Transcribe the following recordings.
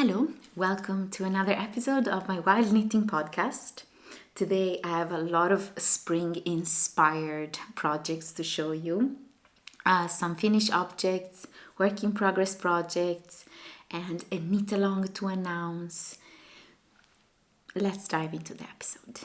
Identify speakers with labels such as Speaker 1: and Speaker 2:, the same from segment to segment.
Speaker 1: Hello, welcome to another episode of my Wild Knitting podcast. Today I have a lot of spring-inspired projects to show you. Some finished objects, work in progress projects, and a knit-along to announce. Let's dive into the episode.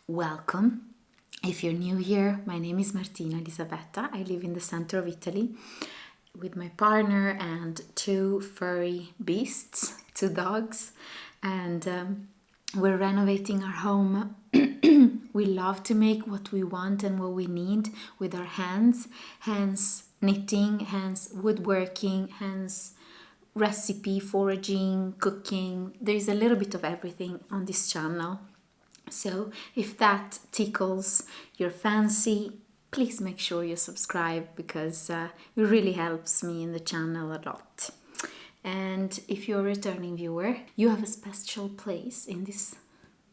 Speaker 1: Welcome. If you're new here, my name is Martina Elisabetta. I live in the center of Italy with my partner and two furry beasts, two dogs, and we're renovating our home. We love to make what we want and what we need with our hands, hence knitting, hence woodworking, hence recipe, foraging, cooking. There's a little bit of everything on this channel. So if that tickles your fancy, please make sure you subscribe because it really helps me in the channel a lot. And if you're a returning viewer, you have a special place in this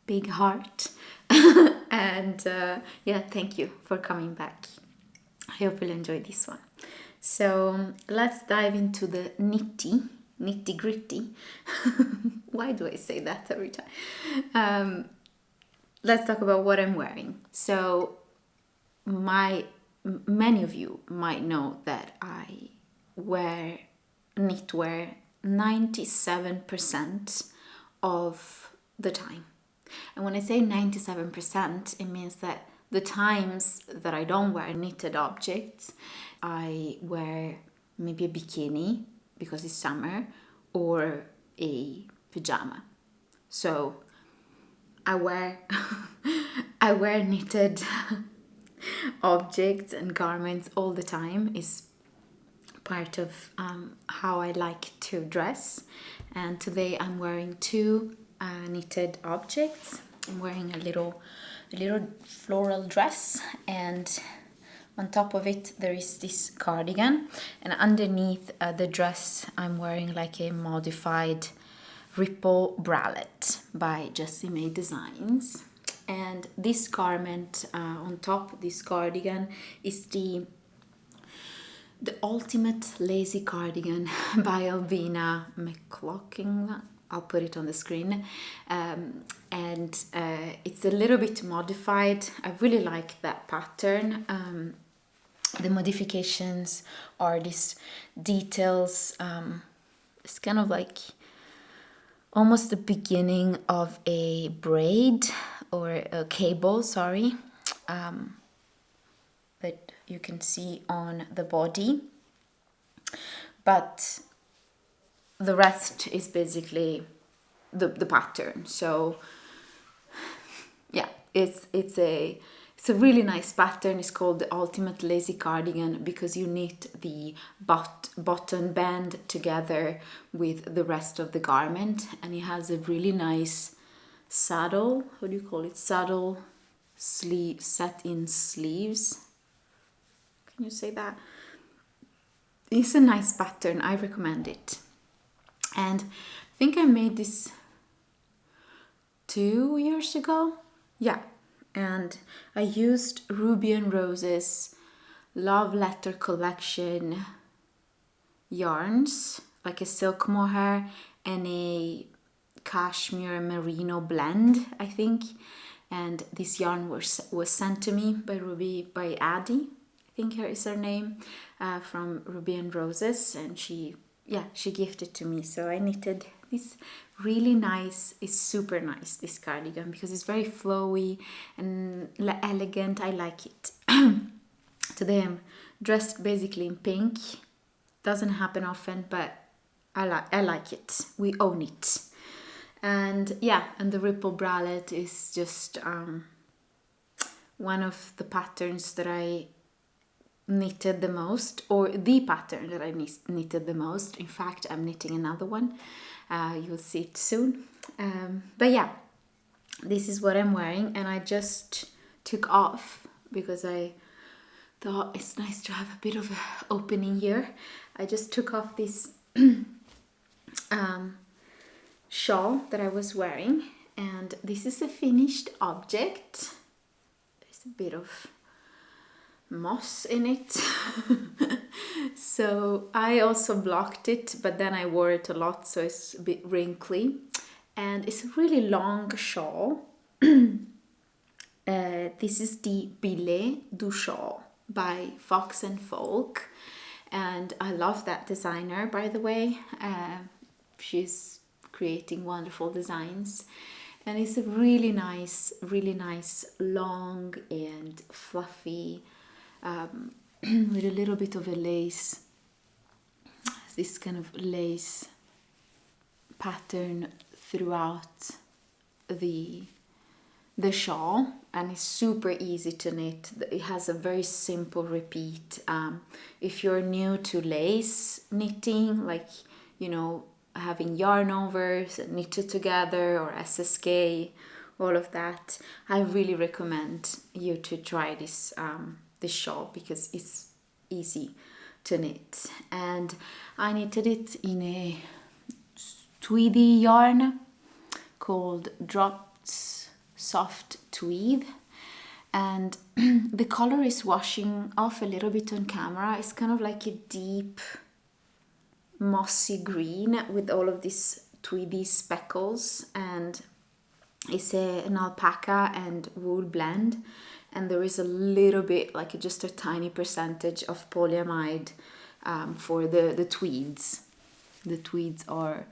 Speaker 1: big heart. And thank you for coming back. I hope you'll enjoy this one. So let's dive into the nitty gritty. Why do I say that every time? Let's talk about what I'm wearing. So many of you might know that I wear knitwear 97% of the time. And when I say 97%, it means that the times that I don't wear knitted objects, I wear maybe a bikini because it's summer or a pajama. So I wear knitted objects and garments all the time. It's part of how I like to dress. And today I'm wearing two knitted objects. I'm wearing a little floral dress, and on top of it there is this cardigan, and underneath the dress I'm wearing like a modified ripple bralette by Jessie Maed Designs. And this garment on top, this cardigan, is the ultimate lazy cardigan by Alvina McLaughlin. I'll put it on the screen. And it's a little bit modified. I really like that pattern. The modifications are these details. It's kind of like almost the beginning of a braid or a cable, that you can see on the body. But the rest is basically the pattern. So yeah, it's a really nice pattern. It's called the Ultimate Lazy Cardigan because you knit the button band together with the rest of the garment, and it has a really nice saddle. What do you call it? Saddle sleeve, set in sleeves. Can you say that? It's a nice pattern. I recommend it. And I think I made this 2 years ago. Yeah. And I used Ruby and Rose's Love Letter collection yarns, like a silk mohair and a cashmere merino blend, I think. And this yarn was sent to me by Addie, I think here is her name, from Ruby and Roses, and she gifted to me. So I knitted this really nice, it's super nice, this cardigan, because it's very flowy and elegant. I like it. Today I'm dressed basically in pink. Doesn't happen often, but I like it. We own it. And yeah, and the ripple bralette is just one of the patterns that I knitted the most, or the pattern that I knitted the most. In fact, I'm knitting another one. You'll see it soon. But yeah, this is what I'm wearing, and I just took off because I thought it's nice to have a bit of an opening here. I just took off this shawl that I was wearing, and this is a finished object. There's a bit of moss in it. So I also blocked it, but then I wore it a lot, so it's a bit wrinkly, and it's a really long shawl. This is the Billet du Shawl by Fox and Folk, and I love that designer, by the way. She's creating wonderful designs, and it's a really nice long and fluffy, with a little bit of a lace, this kind of lace pattern throughout the shawl, and it's super easy to knit. It has a very simple repeat. If you're new to lace knitting, like, you know, having yarn overs, knitted together, or SSK, all of that, I really recommend you to try this shawl because it's easy to knit. And I knitted it in a tweedy yarn called Drops Soft Tweed, and the color is washing off a little bit on camera. It's kind of like a deep mossy green with all of these tweedy speckles, and it's an alpaca and wool blend, and there is a little bit, like just a tiny percentage of polyamide for the tweeds. The tweeds are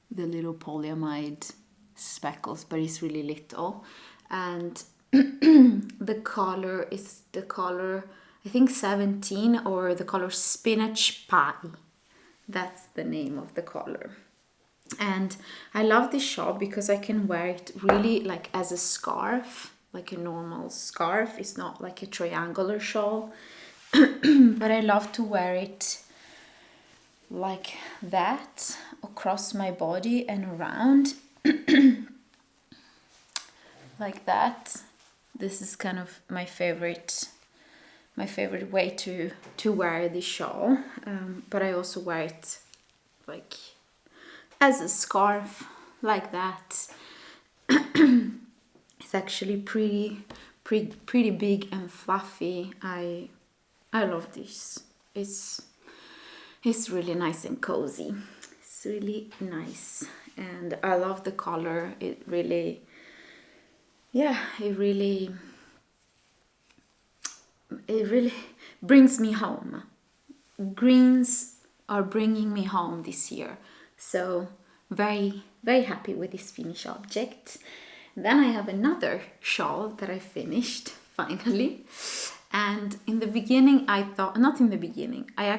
Speaker 1: the little polyamide speckles, but it's really little. And the color is the color, I think 17, or the color Spinach Pie. That's the name of the color. And I love this shawl because I can wear it really like as a scarf, like a normal scarf. It's not like a triangular shawl, but I love to wear it like that across my body and around. Like that. This is kind of my favorite way to wear this shawl, but I also wear it like as a scarf, like that. It's actually pretty big and fluffy. I love this. It's really nice and cozy. It's really nice, and I love the color. It really brings me home. Greens are bringing me home this year, so very happy with this finished object. Then I have another shawl that I finished finally, and in the beginning I thought, not in the beginning, I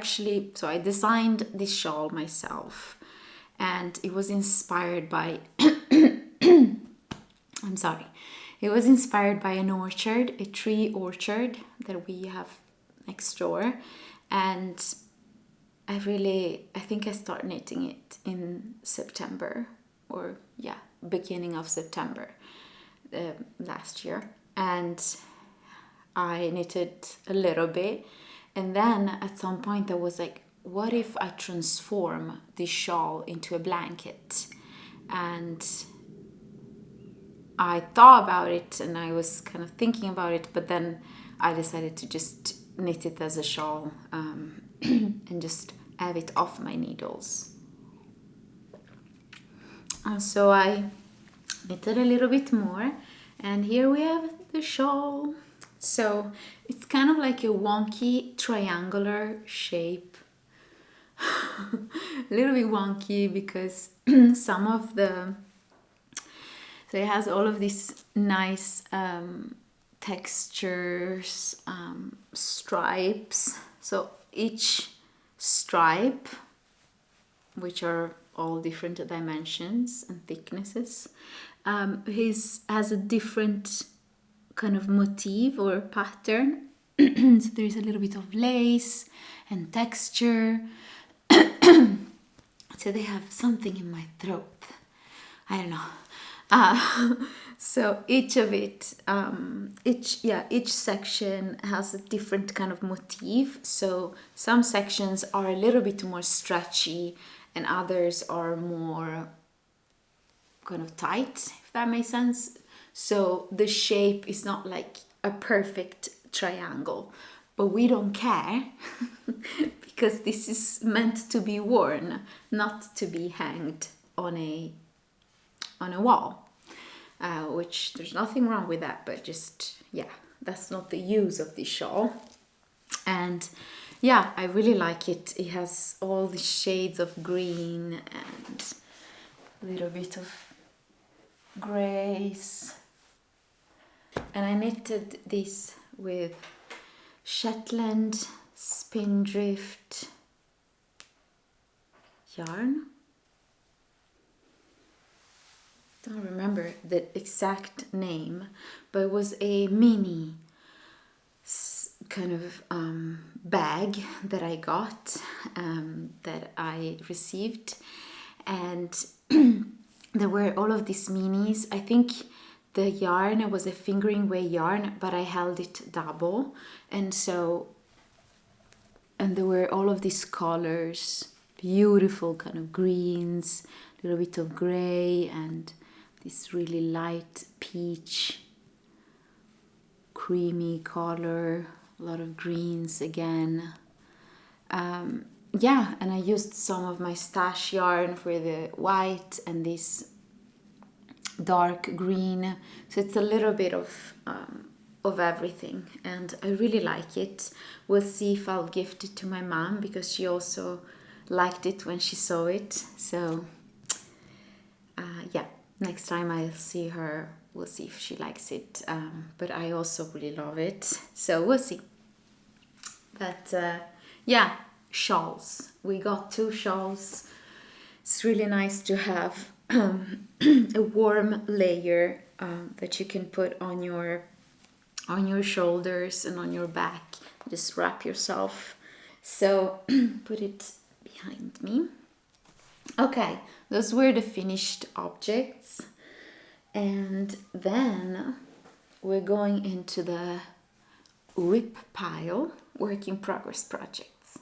Speaker 1: designed this shawl myself, and it was inspired by I'm sorry. It was inspired by an orchard, a tree orchard that we have next door. And I think I started knitting it in September, or beginning of September last year. And I knitted a little bit. And then at some point I was like, what if I transform this shawl into a blanket? And I thought about it, and I was kind of thinking about it, but then I decided to just knit it as a shawl and just have it off my needles. So I knitted a little bit more, and here we have the shawl. So it's kind of like a wonky triangular shape. A little bit wonky because some of the... So it has all of these nice textures, stripes. So each stripe, which are all different dimensions and thicknesses, has a different kind of motif or pattern. So there's a little bit of lace and texture. So they have something in my throat. I don't know. So each of it, each section has a different kind of motif. So some sections are a little bit more stretchy and others are more kind of tight, if that makes sense. So the shape is not like a perfect triangle, but we don't care because this is meant to be worn, not to be hanged on a wall, which there's nothing wrong with that, but just, yeah, that's not the use of this shawl. And yeah, I really like it. It has all the shades of green and a little bit of grays. And I knitted this with Shetland Spindrift yarn. Don't remember the exact name, but it was a mini kind of bag that I got, that I received, and there were all of these minis. I think the yarn was a fingering weight yarn, but I held it double, and there were all of these colors, beautiful kind of greens, a little bit of gray, and this really light peach, creamy color, a lot of greens again. Yeah, and I used some of my stash yarn for the white and this dark green. So it's a little bit of everything, and I really like it. We'll see if I'll gift it to my mom because she also liked it when she saw it. So yeah, next time I'll see her, we'll see if she likes it. But I also really love it, so we'll see. But yeah, shawls. We got 2 shawls. It's really nice to have a warm layer that you can put on your shoulders and on your back. Just wrap yourself. So put it behind me. Okay, those were the finished objects, and then we're going into the WIP pile, work in progress projects.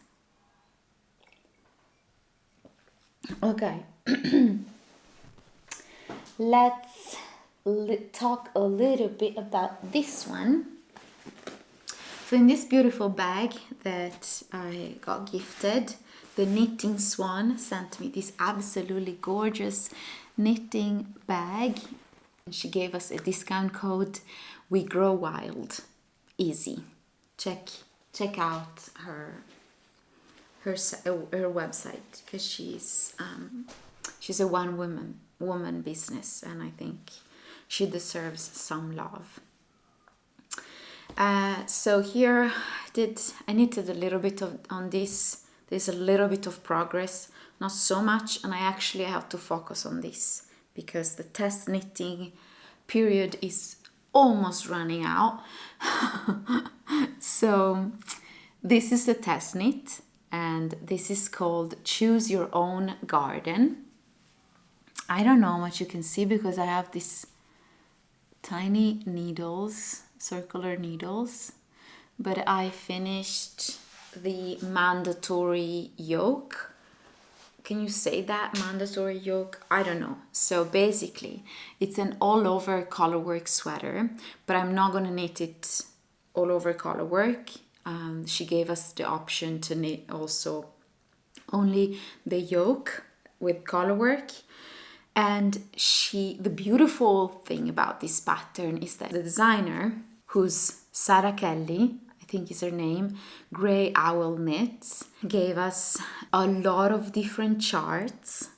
Speaker 1: Okay. Let's talk a little bit about this one. So in this beautiful bag that I got gifted, the Knitting Swan sent me this absolutely gorgeous knitting bag. She gave us a discount code, We Grow Wild, easy. Check out her website, because she's a woman business, and I think she deserves some love. So here I knitted a little bit on this. There's a little bit of progress, not so much, and I actually have to focus on this because the test knitting period is almost running out. So this is the test knit, and this is called Choose Your Own Garden. I don't know how much you can see because I have these tiny needles, circular needles, but I finished the mandatory yoke. Can you say that? Mandatory yoke? I don't know. So basically, it's an all-over colorwork sweater, but I'm not going to knit it all over colorwork. She gave us the option to knit also only the yoke with colorwork. And the beautiful thing about this pattern is that the designer, who's Sarah Kelly, I think is her name, Grey Owl Knits, gave us a lot of different charts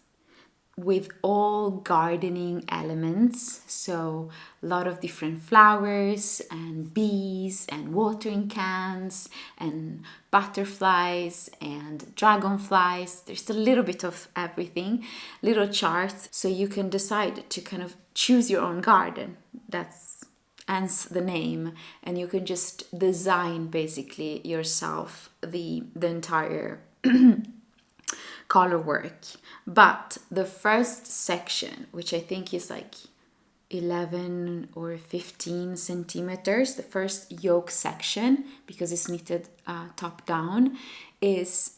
Speaker 1: with all gardening elements. So a lot of different flowers and bees and watering cans and butterflies and dragonflies. There's a little bit of everything, little charts, so you can decide to kind of choose your own garden. hence the name, and you can just design basically yourself the entire color work. But the first section, which I think is like 11 or 15 centimeters, the first yoke section, because it's knitted top down, is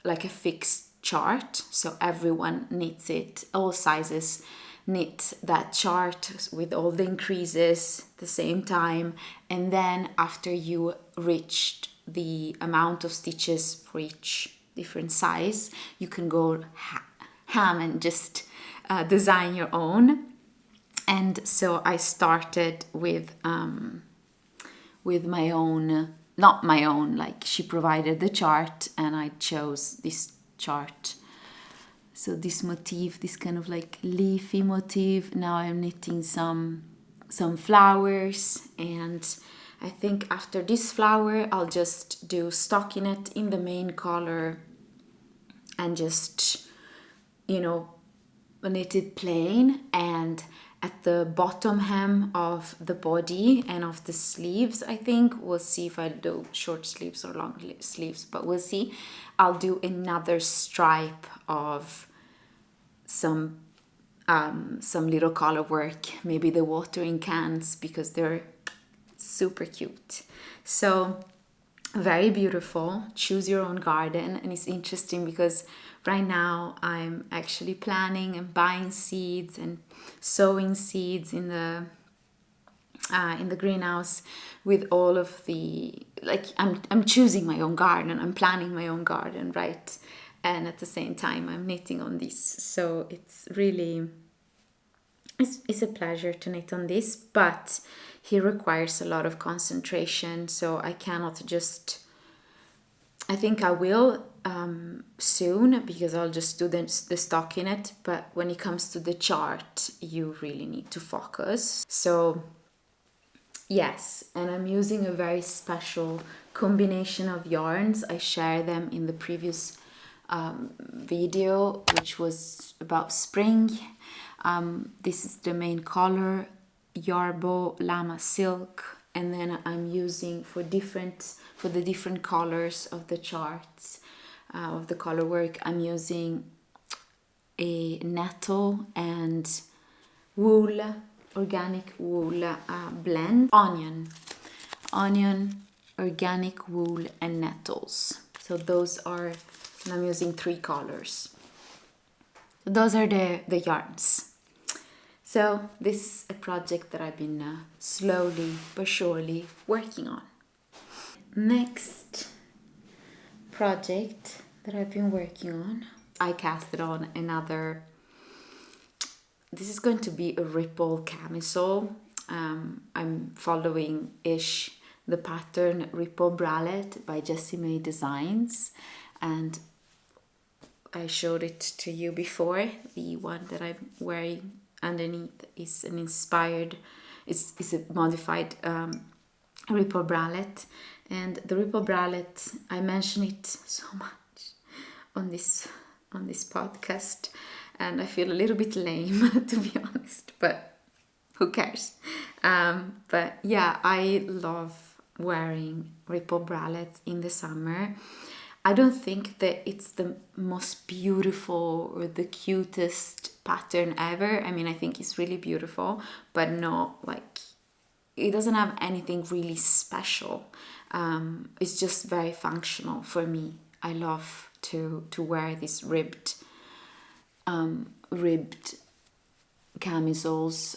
Speaker 1: like a fixed chart. So everyone knits it, all sizes knit that chart with all the increases the same time. And then after you reached the amount of stitches for each different size, you can go ham and just design your own. And so I started with my own, not my own, like she provided the chart and I chose this chart. So this motif, this kind of like leafy motif. Now I'm knitting some flowers, and I think after this flower I'll just do stockinette in the main color and just, knit it plain. And at the bottom hem of the body and of the sleeves, I think, we'll see if I do short sleeves or long sleeves, but we'll see, I'll do another stripe of some little color work, maybe the watering cans, because they're super cute. So very beautiful. Choose your own garden. And it's interesting because right now I'm actually planning and buying seeds and sowing seeds in the greenhouse with all of the, like, I'm choosing my own garden, I'm planning my own garden, right? And at the same time I'm knitting on this. So it's really, it's a pleasure to knit on this, but he requires a lot of concentration, so I cannot just, I think I will soon, because I'll just do the stockinette, but when it comes to the chart, you really need to focus. So yes, and I'm using a very special combination of yarns. I share them in the previous video, which was about spring. This is the main color, Yarbo Llama Silk, and then I'm using for the different colors of the charts, of the color work, I'm using a nettle and wool, organic wool blend, onion, organic wool and nettles. So those are, and I'm using 3 colors. Those are the yarns. So this is a project that I've been slowly but surely working on. Next project that I've been working on, I casted on another, this is going to be a ripple camisole. I'm following the pattern Ripple Bralette by Jessie Maed Designs, and I showed it to you before. The one that I'm wearing underneath is an inspired, is a modified Ripple Bralette. And the Ripple Bralette, I mention it so much on this podcast, and I feel a little bit lame to be honest, but who cares? But yeah, I love wearing Ripple Bralettes in the summer. I don't think that it's the most beautiful or the cutest pattern ever. I mean, I think it's really beautiful, but no, like, it doesn't have anything really special. It's just very functional for me. I love to wear these ribbed camisoles,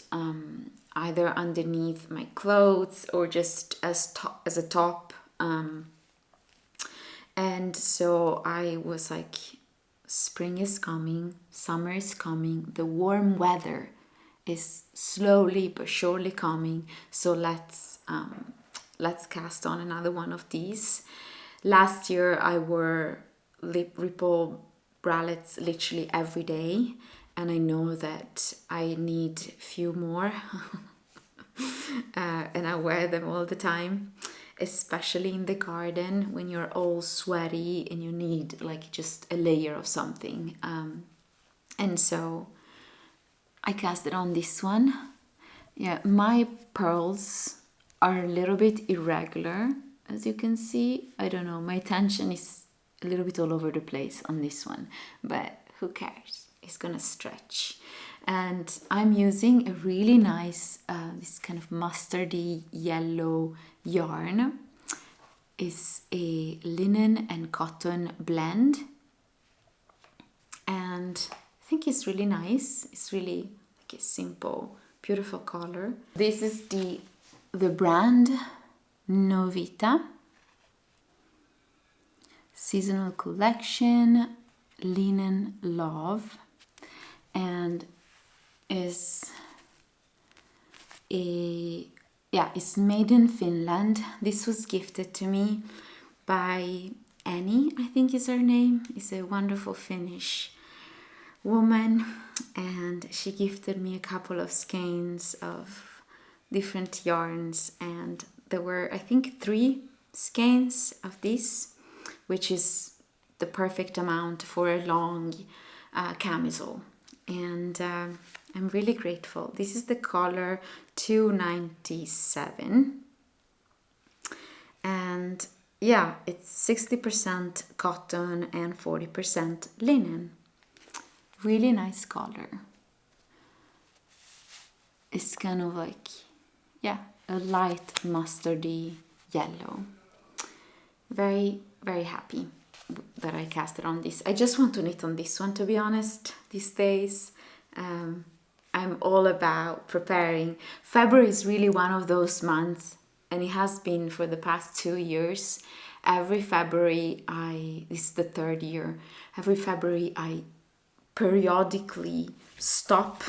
Speaker 1: either underneath my clothes or just as a top. And so I was like, spring is coming, summer is coming, the warm weather is slowly but surely coming. So let's cast on another one of these. Last year I wore Ripple Bralettes literally every day, and I know that I need a few more and I wear them all the time, especially in the garden when you're all sweaty and you need like just a layer of something. And so I cast it on this one. Yeah, my pearls are a little bit irregular, as you can see. I don't know, my tension is a little bit all over the place on this one, but who cares? It's gonna stretch. And I'm using a really nice, this kind of mustardy yellow yarn. It's a linen and cotton blend. And I think it's really nice. It's really like a simple, beautiful color. This is the brand Novita seasonal collection, linen love, and it's it's made in Finland. This was gifted to me by Annie, I think is her name. Is a wonderful Finnish woman, and she gifted me a couple of skeins of different yarns, and there were, I think, 3 skeins of this, which is the perfect amount for a long camisole. And I'm really grateful. This is the color 297, and yeah, it's 60% cotton and 40% linen. Really nice color. It's kind of like, yeah, a light mustardy yellow. Very, very happy that I casted on this. I just want to knit on this one, to be honest, these days. I'm all about preparing. February is really one of those months, and it has been for the past 2 years. Every February, this is the 3rd year, every February I periodically stop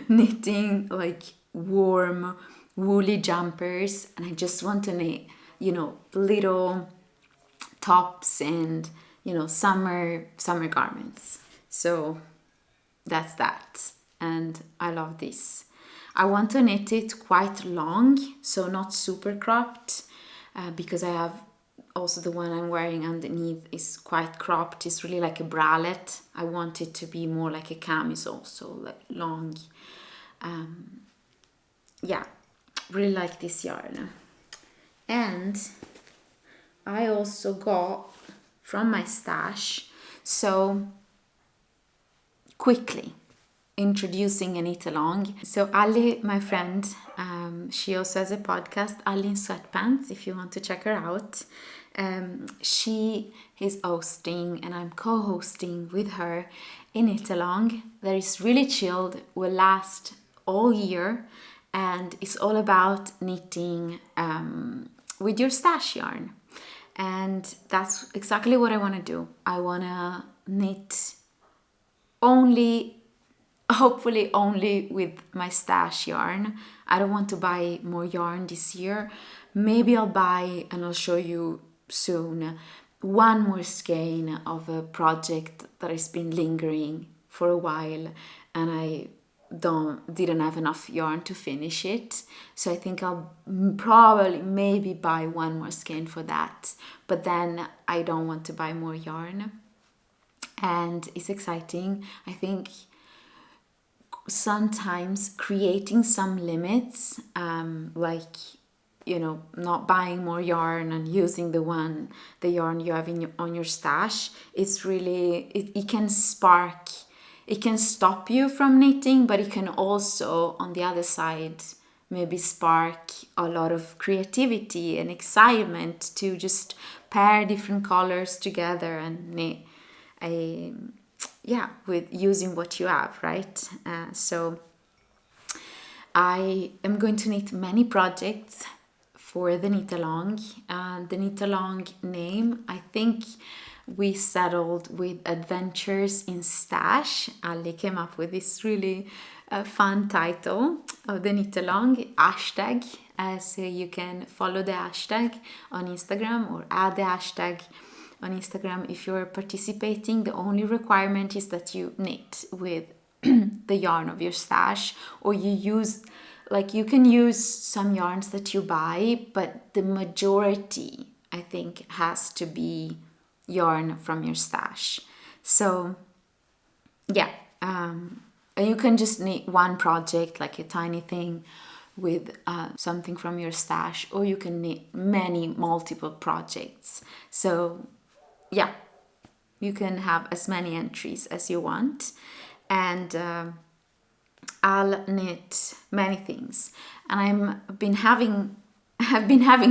Speaker 1: knitting like warm woolly jumpers, and I just want to knit, little tops and, summer garments. So that's that, and I love this. I want to knit it quite long, so not super cropped, because I have also the one I'm wearing underneath is quite cropped. It's really like a bralette. I want it to be more like a camisole, so like long. Really like this yarn. And I also got from my stash, so quickly introducing a knit-along. So Ali, my friend, she also has a podcast, Ali in Sweatpants, if you want to check her out. She is hosting and I'm co-hosting with her a knit-along that is really chilled, will last all year, and it's all about knitting with your stash yarn. And that's exactly what I want to do. I want to knit hopefully only with my stash yarn. I don't want to buy more yarn this year. Maybe I'll buy, and I'll show you soon, one more skein of a project that has been lingering for a while, and I didn't have enough yarn to finish it. So I think I'll probably maybe buy one more skein for that, but then I don't want to buy more yarn. And it's exciting. I think sometimes creating some limits, like not buying more yarn and using the yarn you have on your stash, it's really, it can stop you from knitting, but it can also, on the other side, maybe spark a lot of creativity and excitement to just pair different colors together and knit with using what you have, right? So I am going to knit many projects for the knit-along. The knit-along name, I think we settled with Adventures in Stash. Ali came up with this really fun title of the knit-along, hashtag. So you can follow the hashtag on Instagram or add the hashtag on Instagram if you're participating. The only requirement is that you knit with the yarn of your stash, or you can use some yarns that you buy, but the majority, I think, has to be yarn from your stash. So a you can just knit one project, like a tiny thing with something from your stash, or you can knit multiple projects. So yeah, you can have as many entries as you want, and I'll knit many things. And I've been having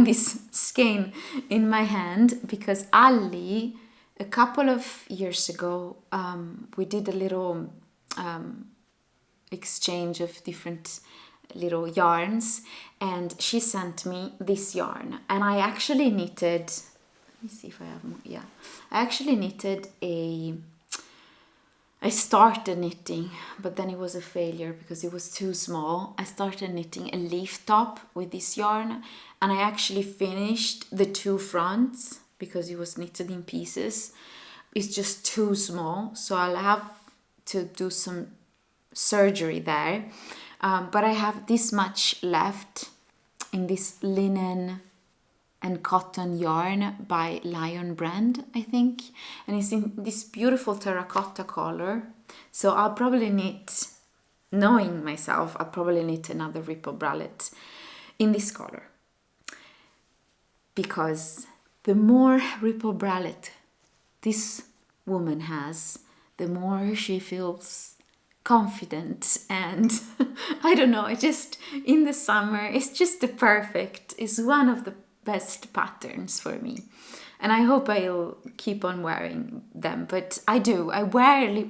Speaker 1: this skein in my hand because Ali, a couple of years ago, we did a little exchange of different little yarns, and she sent me this yarn, and I actually knitted, let me see if I have more. Yeah, I actually knitted I started knitting, but then it was a failure because it was too small. I started knitting a leaf top with this yarn, and I actually finished the two fronts because it was knitted in pieces. It's just too small, so I'll have to do some surgery there. But I have this much left in this linen and cotton yarn by Lion Brand, I think, and it's in this beautiful terracotta color. So I'll probably knit, knowing myself, I'll probably knit another ripple bralette in this color, because the more ripple bralette this woman has, the more she feels confident, and I don't know, it just, in the summer, it's just it's one of the best patterns for me, and I hope I'll keep on wearing them. But I wear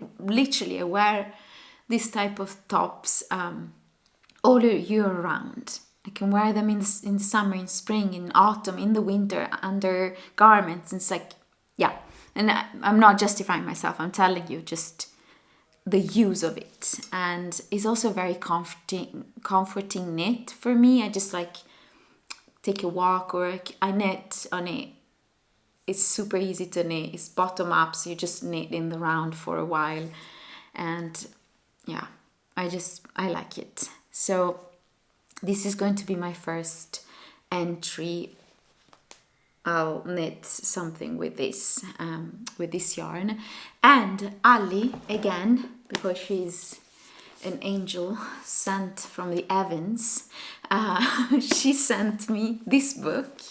Speaker 1: this type of tops all year round. I can wear them in summer, in spring, in autumn, in the winter, under garments. It's like, yeah, and I'm not justifying myself, I'm telling you just the use of it. And it's also very comforting knit for me. I just like take a walk, or I knit on it. It's super easy to knit. It's bottom up, so you just knit in the round for a while, and yeah, I like it. So this is going to be my first entry. I'll knit something with this yarn. And Ali, again, because she's an angel sent from the heavens, she sent me this book,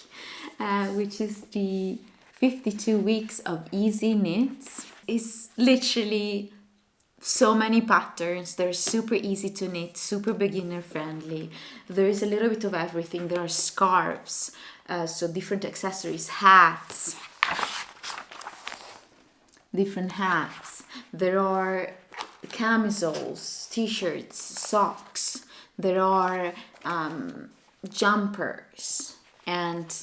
Speaker 1: which is the 52 Weeks of Easy Knits. It's literally so many patterns. They're super easy to knit, super beginner friendly. There is a little bit of everything. There are scarves, so different accessories, different hats. There are camisoles, t-shirts, socks. There are jumpers, and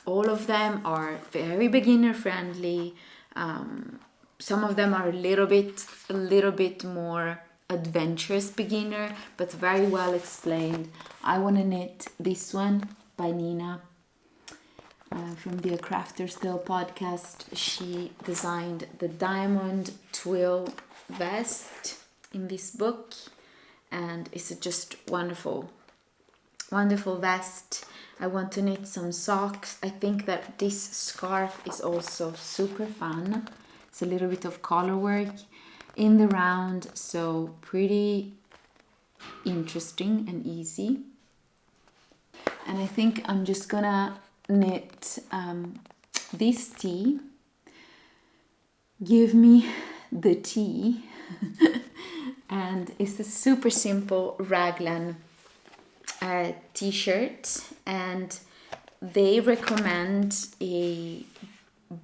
Speaker 1: all of them are very beginner friendly. Some of them are a little bit more adventurous beginner, but very well explained. I want to knit this one by Nina from the A Crafter's Tale podcast. She designed the diamond twill vest in this book, and it's just wonderful vest. I want to knit some socks. I think that this scarf is also super fun. It's a little bit of color work in the round, so pretty interesting and easy. And I think I'm just gonna knit this tee. Give me the tea. And it's a super simple raglan t-shirt, and they recommend a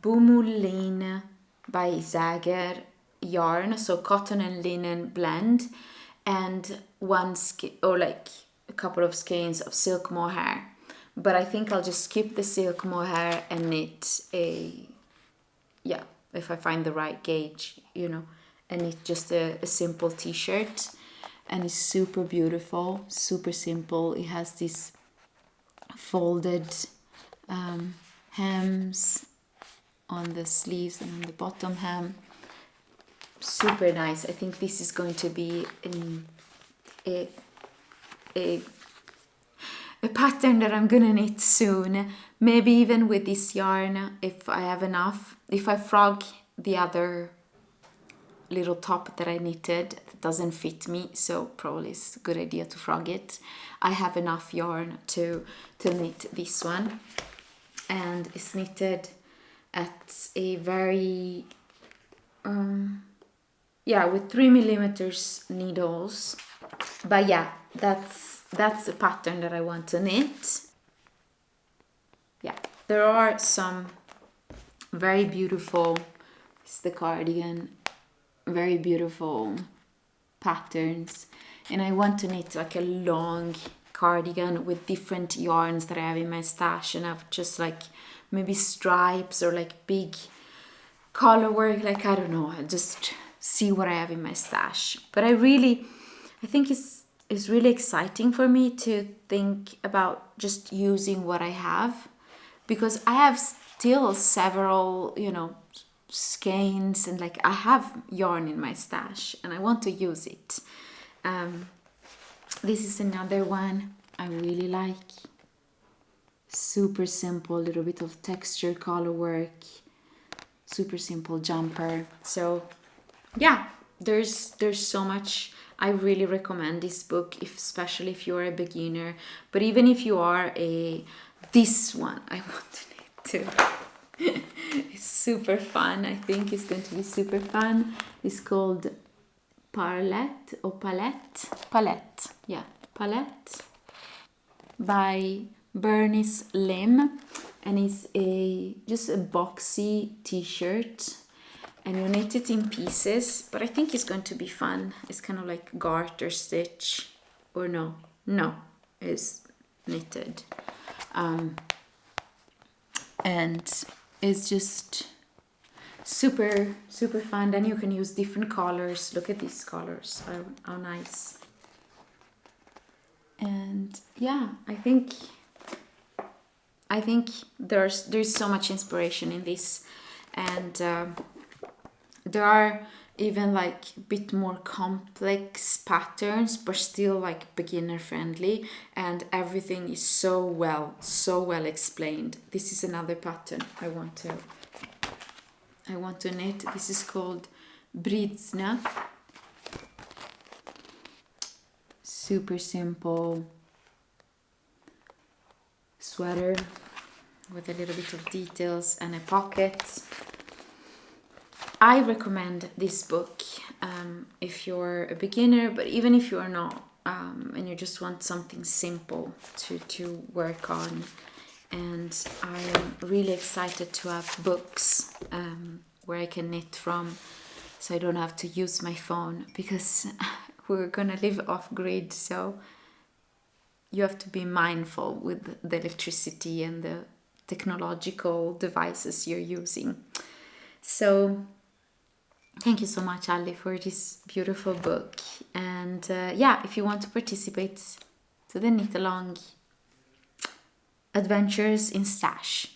Speaker 1: Bumulin by Zager yarn, so cotton and linen blend, and a couple of skeins of silk mohair. But I think I'll just skip the silk mohair and knit if I find the right gauge, and knit just a simple t-shirt. And it's super beautiful, super simple. It has these folded hems on the sleeves and on the bottom hem. Super nice. I think this is going to be a pattern that I'm gonna knit soon. Maybe even with this yarn, if I have enough. If I frog the other little top that I knitted that doesn't fit me, so probably it's a good idea to frog it. I have enough yarn to knit this one, and it's knitted at a very with 3mm needles. But yeah, that's the pattern that I want to knit. Yeah, there are some very beautiful, it's the cardigan, very beautiful patterns, and I want to knit like a long cardigan with different yarns that I have in my stash, and I've just like maybe stripes or like big color work, like I don't know, I'll just see what I have in my stash. But I think it's really exciting for me to think about just using what I have, because I have still several, skeins, and like I have yarn in my stash and I want to use it. This is another one I really like. Super simple, little bit of texture, color work, super simple jumper. So yeah, there's so much. I really recommend this book, especially if you're a beginner, but even if you are this one I want to knit too. It's super fun. I think it's going to be super fun. It's called Palette or Palette, yeah, Palette by Bernice Lim, and it's just a boxy t-shirt, and you knit it in pieces, but I think it's going to be fun. It's kind of like garter stitch, or no, it's knitted, and it's just super fun. Then you can use different colors. Look at these colors, how nice. And yeah, I think there's so much inspiration in this, and there are even like a bit more complex patterns, but still like beginner friendly, and everything is so well explained. This is another pattern I want to knit. This is called Bridzna. Super simple sweater with a little bit of details and a pocket. I recommend this book if you're a beginner, but even if you're not, and you just want something simple to work on. And I am really excited to have books where I can knit from, so I don't have to use my phone, because we're gonna live off grid, so you have to be mindful with the electricity and the technological devices you're using. So thank you so much, Ali, for this beautiful book. And if you want to participate to the Knitalong Adventures in Stash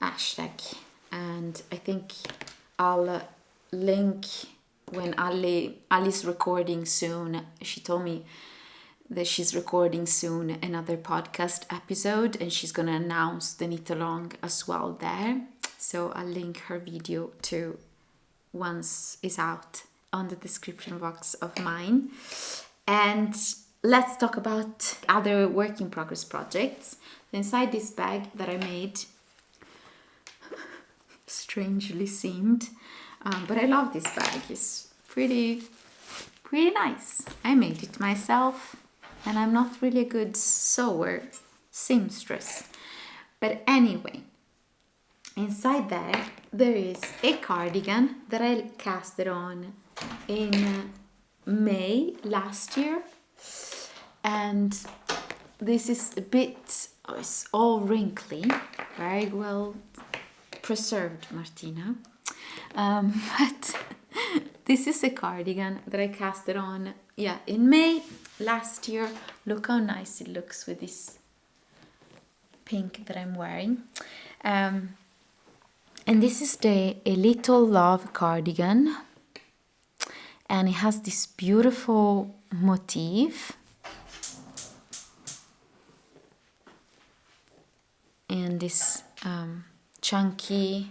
Speaker 1: hashtag, and I think I'll link when Ali's recording soon. She told me that she's recording soon another podcast episode, and she's gonna announce the Knitalong as well there. So I'll link her video to once it's out on the description box of mine. And let's talk about other work in progress projects. Inside this bag that I made, strangely seamed, but I love this bag. It's pretty nice. I made it myself, and I'm not really a good seamstress. But anyway, inside there is a cardigan that I casted on in May last year, and this is a bit, it's all wrinkly, very well preserved, Martina, but this is a cardigan that I casted on in May last year. Look how nice it looks with this pink that I'm wearing. And this is A Little Love cardigan, and it has this beautiful motif and this chunky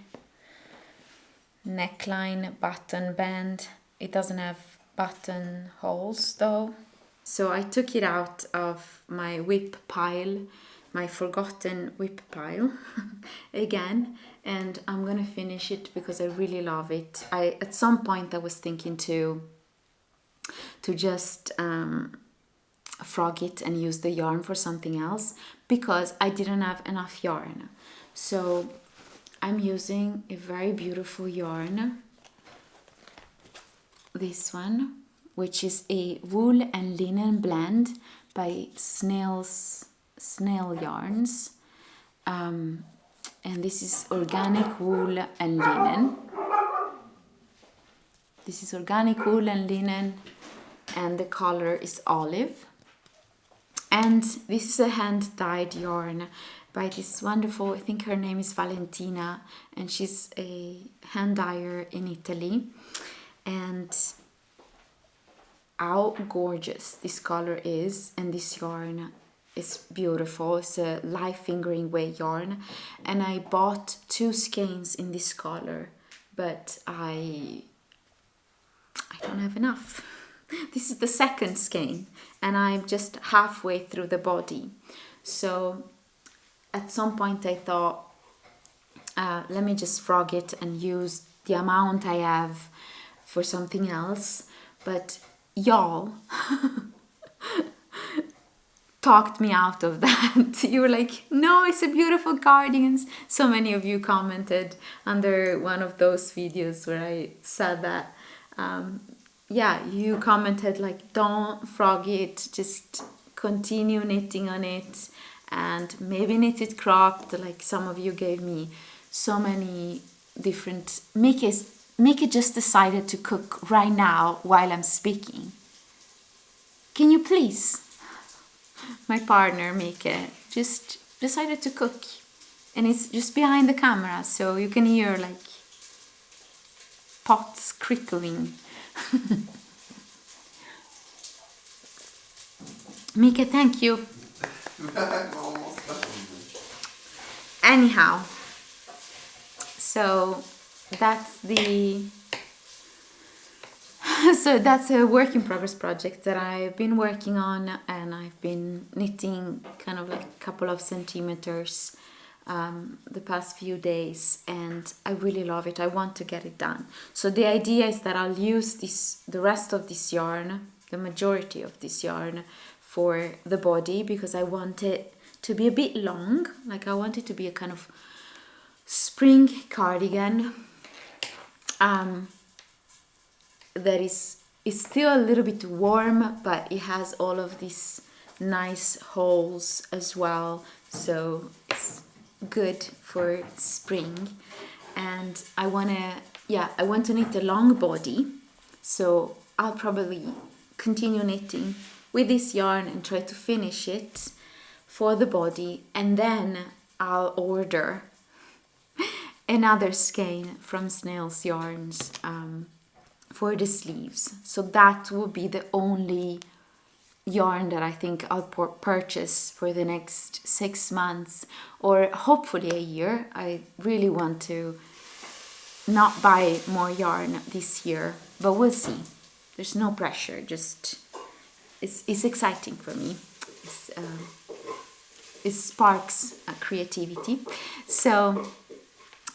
Speaker 1: neckline button band it doesn't have buttonholes though. So I took it out of my whip pile, my forgotten whip pile again, and I'm gonna finish it because I really love it. At some point I was thinking to just frog it and use the yarn for something else because I didn't have enough yarn. So I'm using a very beautiful yarn, this one, which is a wool and linen blend by Snail Yarns, and this is organic wool and linen. This is organic wool and linen, and the color is olive. And this is a hand-dyed yarn by this wonderful, I think her name is Valentina, and she's a hand dyer in Italy. And how gorgeous this color is, and this yarn is beautiful. It's a light fingering weight yarn, and I bought 2 skeins in this color, but I don't have enough. This is the second skein, and I'm just halfway through the body. So at some point I thought, let me just frog it and use the amount I have for something else. But y'all talked me out of that. You were like, no, it's a beautiful cardigan. So many of you commented under one of those videos where I said that. Yeah, you commented like, don't frog it, just continue knitting on it, and maybe knit it cropped. Like some of you gave me so many different. Mickey just decided to cook right now while I'm speaking. Can you please? My partner Mickey just decided to cook, and it's just behind the camera, so you can hear like pots crickling. Mika, thank you. Anyhow, so that's a work in progress project that I've been working on, and I've been knitting kind of like a couple of centimeters the past few days, and I really love it. I want to get it done. So the idea is that I'll use the rest of this yarn, the majority of this yarn, for the body, because I want it to be a bit long. Like I want it to be a kind of spring cardigan that is still a little bit warm, but it has all of these nice holes as well, so it's good for spring. And I want to knit a long body, so I'll probably continue knitting with this yarn and try to finish it for the body, and then I'll order another skein from Snail's Yarns for the sleeves. So that will be the only yarn that I think I'll purchase for the next 6 months, or hopefully a year. I really want to not buy more yarn this year, but we'll see. There's no pressure, just it's exciting for me. It sparks creativity. So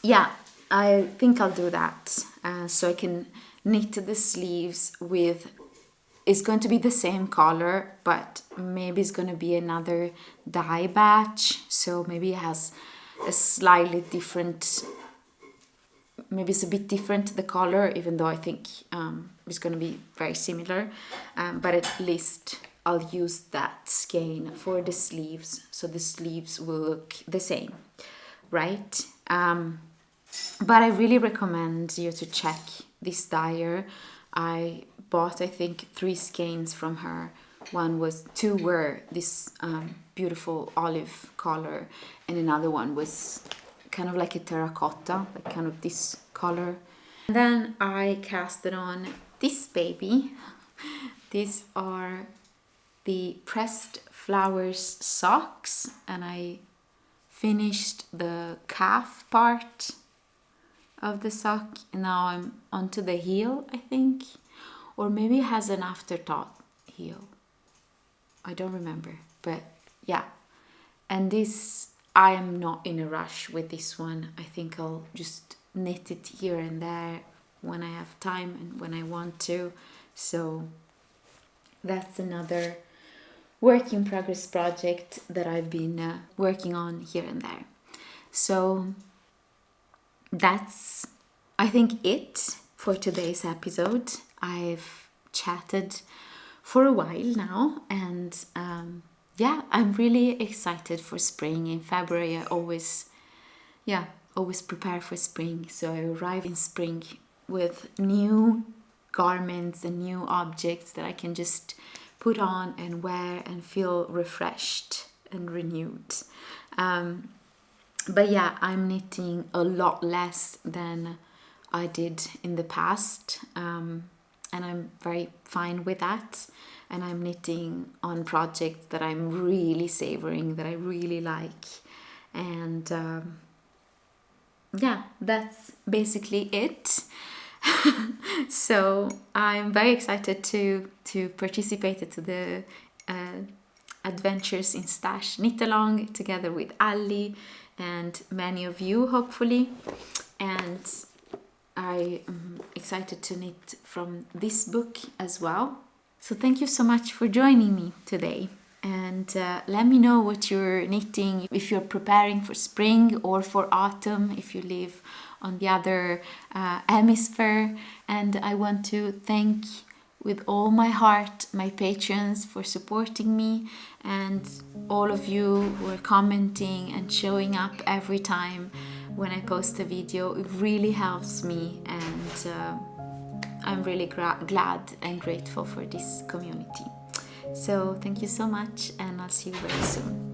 Speaker 1: yeah, I think I'll do that, so I can knit the sleeves with, it's going to be the same color, but maybe it's going to be another dye batch, so maybe it has a slightly different, maybe it's a bit different, the color, even though I think it's going to be very similar, but at least I'll use that skein for the sleeves, so the sleeves will look the same, right? But I really recommend you to check this dyer. I bought, I think, 3 skeins from her. Two were this beautiful olive color, and another one was kind of like a terracotta, like kind of this color. And then I casted on this baby. These are the pressed flowers socks, and I finished the calf part of the sock, and now I'm onto the heel, I think. or maybe it has an afterthought heel. I don't remember, but yeah. And this, I am not in a rush with this one. I think I'll just knit it here and there when I have time and when I want to. So that's another work in progress project that I've been working on here and there. So that's, I think, it for today's episode. I've chatted for a while now, and yeah, I'm really excited for spring. In February, I always prepare for spring. So I arrive in spring with new garments and new objects that I can just put on and wear and feel refreshed and renewed. But yeah, I'm knitting a lot less than I did in the past, and I'm very fine with that. And I'm knitting on projects that I'm really savoring, that I really like. And yeah, that's basically it. So I'm very excited to participate to the adventures in Stash Knitalong together with Ali and many of you, hopefully. And I am excited to knit from this book as well. So thank you so much for joining me today. And let me know what you're knitting, if you're preparing for spring or for autumn, if you live on the other hemisphere. And I want to thank with all my heart my patrons for supporting me, and all of you who are commenting and showing up every time when I post a video. It really helps me, and I'm really glad and grateful for this community. So thank you so much, and I'll see you very soon.